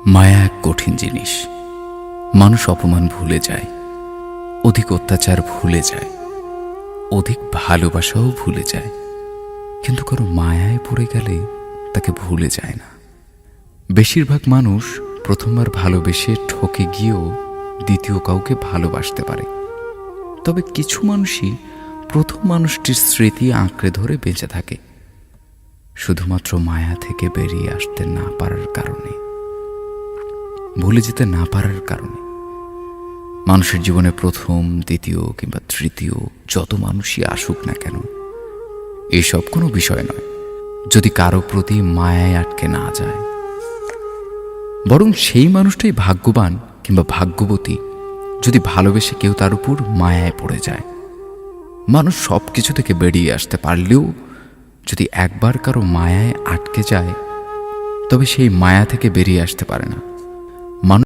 মায়া এক কঠিন জিনিস। মানুষ অপমান ভুলে যায়, অধিক অত্যাচার ভুলে যায়, অধিক ভালোবাসাও ভুলে যায়, কিন্তু কারো মায়ায় পড়ে গেলে তাকে ভুলে যায় না। বেশিরভাগ মানুষ প্রথমবার ভালোবেসে ঠকে গিয়েও দ্বিতীয় কাউকে ভালোবাসতে পারে, তবে কিছু মানুষই প্রথম মানুষটির স্মৃতি আঁকড়ে ধরে বেঁচে থাকে, শুধুমাত্র মায়া থেকে বেরিয়ে আসতে না পারার কারণে, ভুলে যেতে না পারার কারণে। মানুষের জীবনে প্রথম, দ্বিতীয় কিংবা তৃতীয় যত মানুষই আসুক না কেন, এসব কোনো বিষয় নয় যদি কারো প্রতি মায়ায় আটকে না যায়। বরং সেই মানুষটাই ভাগ্যবান কিংবা ভাগ্যবতী যদি ভালোবেসে কেউ তার উপর মায়ায় পড়ে যায়। মানুষ সব কিছু থেকে বেরিয়ে আসতে পারলেও যদি একবার কারো মায়ায় আটকে যায়, তবে সেই মায়া থেকে বেরিয়ে আসতে পারে না।